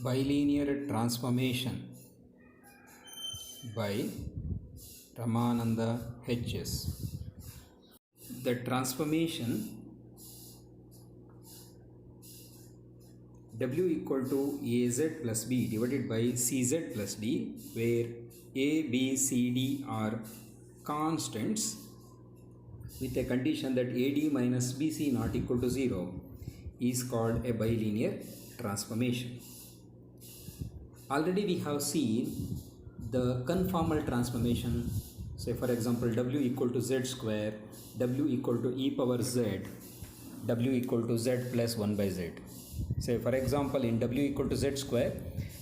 Bilinear transformation by Ramananda HS. The transformation W equal to AZ plus B divided by CZ plus D, where A, B, C, D are constants with a condition that AD minus BC not equal to 0 is called a bilinear transformation. Already we have seen the conformal transformation. Say for example, W equal to Z square, W equal to e power Z, W equal to Z plus 1 by Z. Say for example, in W equal to Z square,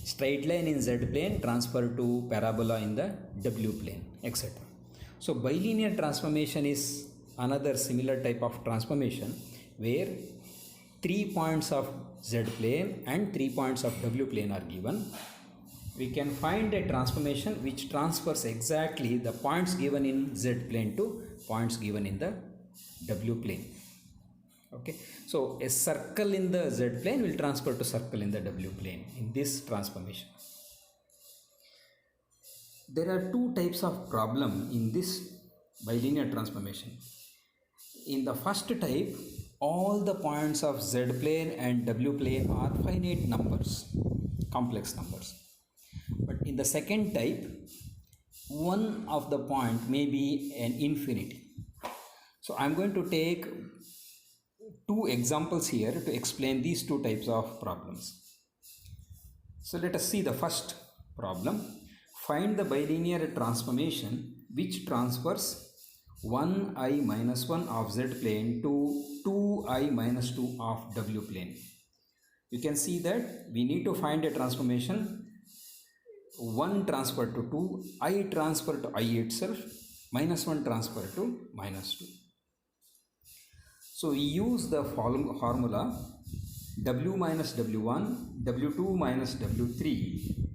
straight line in Z plane transfer to parabola in the W plane, etc. So bilinear transformation is another similar type of transformation where 3 points of Z plane and 3 points of W plane are given. We can find a transformation which transfers exactly the points given in Z plane to points given in the W plane. Okay, so a circle in the Z plane will transfer to circle in the W plane in this transformation. There are two types of problem in this bilinear transformation. In the first type, all the points of Z plane and W plane are finite numbers, complex numbers. But in the second type, one of the point may be an infinity. So I am going to take two examples here to explain these two types of problems. So let us see the first problem. Find the bilinear transformation which transfers 1i minus 1 of Z plane to 2i minus 2 of W plane. You can see that we need to find a transformation 1 transfer to 2, I transfer to I itself, minus 1 transfer to minus 2. So we use the formula W minus W1, W2 minus W3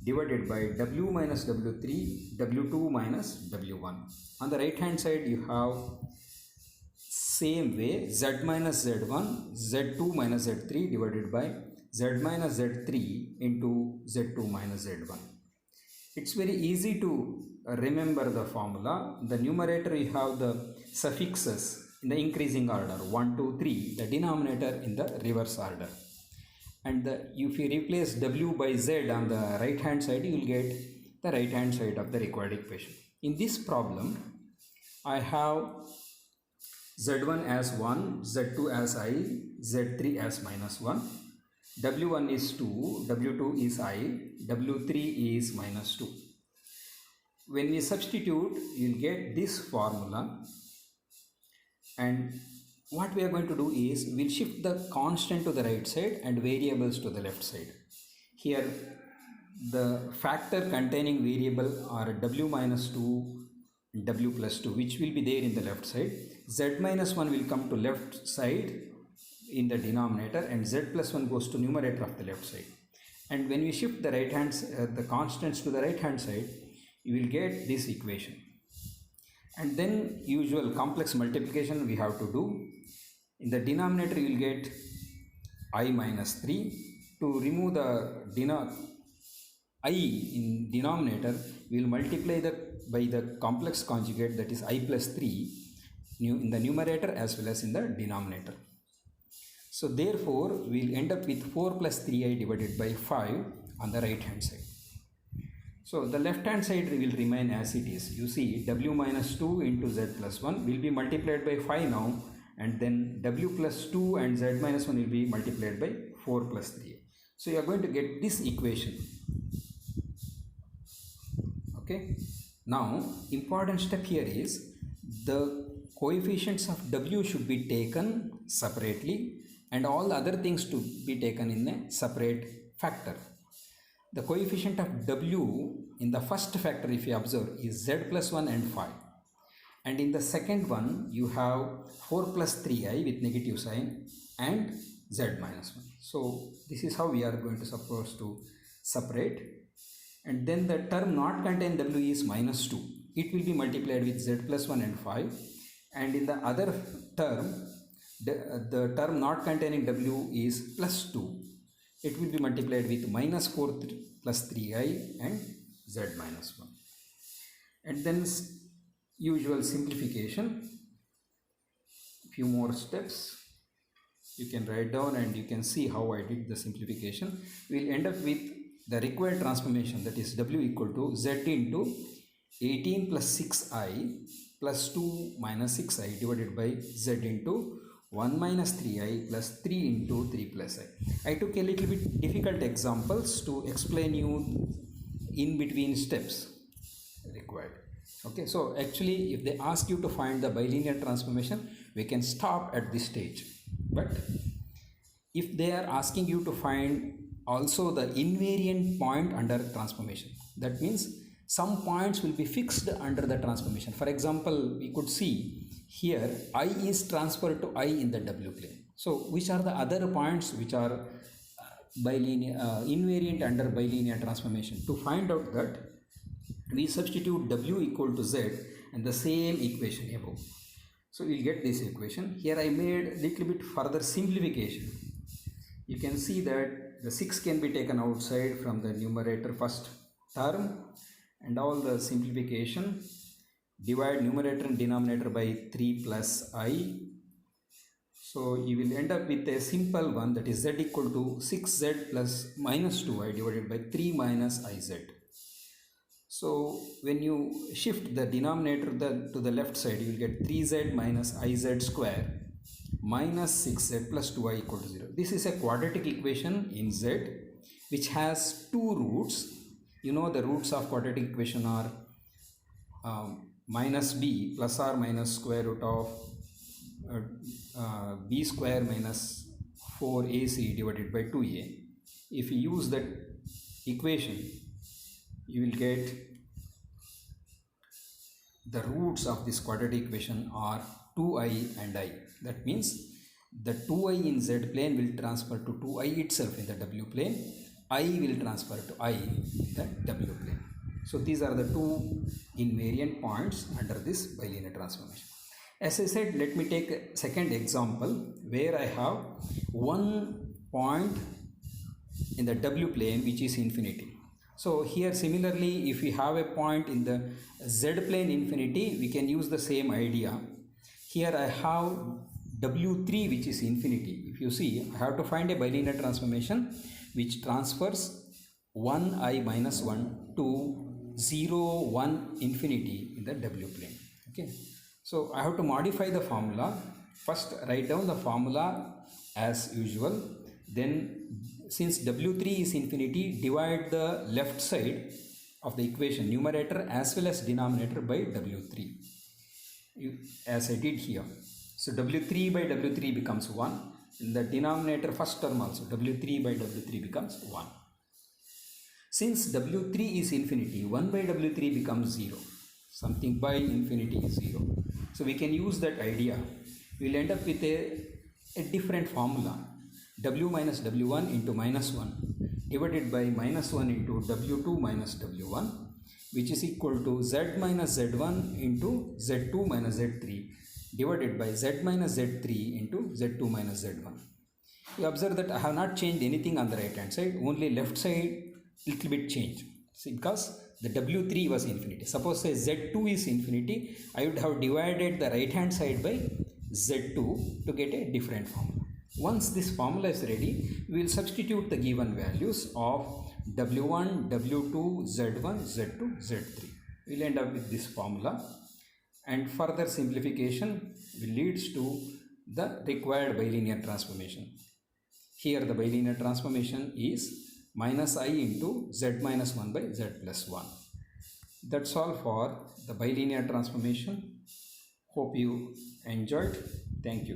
divided by W minus W3, W2 minus W1. On the right hand side you have same way Z minus Z1, Z2 minus Z3 divided by Z minus Z3 into Z2 minus Z1. It's very easy to remember the formula. The numerator you have the suffixes in the increasing order 1, 2, 3, the denominator in the reverse order. And if you replace W by Z on the right hand side, you will get the right hand side of the required equation. In this problem, I have Z1 as 1, Z2 as I, Z3 as minus 1. W1 is 2, W2 is I, W3 is minus 2. When we substitute, you will get this formula, and what we are going to do is we will shift the constant to the right side and variables to the left side. Here the factor containing variable are W minus 2, W plus 2, which will be there in the left side. Z minus 1 will come to left side in the denominator, and Z plus 1 goes to numerator of the left side. And when we shift the right hand the constants to the right hand side, you will get this equation. And then usual complex multiplication we have to do. In the denominator you will get I minus 3. To remove the I in denominator, we will multiply by the complex conjugate, that is I plus 3 in the numerator as well as in the denominator. So therefore, we will end up with 4 plus 3i divided by 5 on the right hand side. So the left hand side will remain as it is. You see W minus 2 into Z plus 1 will be multiplied by 5 now, and then W plus 2 and Z minus 1 will be multiplied by 4 plus 3. So you are going to get this equation. Okay. Now important step here is the coefficients of W should be taken separately and all other things to be taken in a separate factor. The coefficient of W in the first factor, if you observe, is Z plus 1 and 5. And in the second one, you have 4 plus 3i with negative sign and Z minus 1. So this is how we are going to suppose to separate. And then the term not contain W is minus 2. It will be multiplied with Z plus 1 and 5. And in the other term, the term not containing W is plus 2. it will be multiplied with minus 4 plus 3i and z minus 1. And then usual simplification, few more steps you can write down and you can see how I did the simplification. We'll end up with the required transformation, that is w equal to z into 18 plus 6i plus 2 minus 6i divided by z into 1 minus 3i plus 3 into 3 plus I. I took a little bit difficult examples to explain you in between steps required. Okay, so actually if they ask you to find the bilinear transformation, we can stop at this stage. But if they are asking you to find also the invariant point under transformation, that means some points will be fixed under the transformation. For example, we could see here I is transferred to I in the W plane. So which are the other points which are invariant under bilinear transformation? To find out that, we substitute W equal to Z and the same equation above. So we'll get this equation. Here I made a little bit further simplification. You can see that the 6 can be taken outside from the numerator first term, and all the simplification, divide numerator and denominator by 3 plus I. So you will end up with a simple one, that is Z equal to 6Z plus minus 2I divided by 3 minus IZ. So when you shift the denominator to the left side, you will get 3z minus iz square minus 6z plus 2i equal to 0. This is a quadratic equation in z which has two roots. You know the roots of quadratic equation are minus b plus or minus square root of b square minus 4ac divided by 2a. If you use that equation, you will get the roots of this quadratic equation are 2i and I. That means the 2i in z plane will transfer to 2i itself in the w plane. I will transfer to I in the w plane. So these are the two invariant points under this bilinear transformation. As I said, let me take a second example where I have one point in the w plane which is infinity. So here similarly, if we have a point in the z plane infinity, we can use the same idea. Here I have w3 which is infinity. If you see, I have to find a bilinear transformation which transfers 1i minus 1 to 0, 1, infinity in the w plane. Okay. So I have to modify the formula. First write down the formula as usual. Then since w3 is infinity, divide the left side of the equation, numerator as well as denominator, by w3, as I did here. So w3 by w3 becomes 1. In the denominator first term also, w3 by w3 becomes 1. Since w3 is infinity, 1 by w3 becomes 0. Something by infinity is 0. So we can use that idea. We will end up with a different formula. W minus w1 into minus 1 divided by minus 1 into w2 minus w1, which is equal to z minus z1 into z2 minus z3 divided by z minus z3 into z2 minus z1. You observe that I have not changed anything on the right hand side, only left side little bit changed. See, because the w3 was infinity. Suppose say z2 is infinity, I would have divided the right hand side by z2 to get a different formula. Once this formula is ready, we will substitute the given values of w1, w2, z1, z2, z3. We will end up with this formula, and further simplification will leads to the required bilinear transformation. Here the bilinear transformation is minus I into z minus 1 by z plus 1. That's all for the bilinear transformation. Hope you enjoyed. Thank you.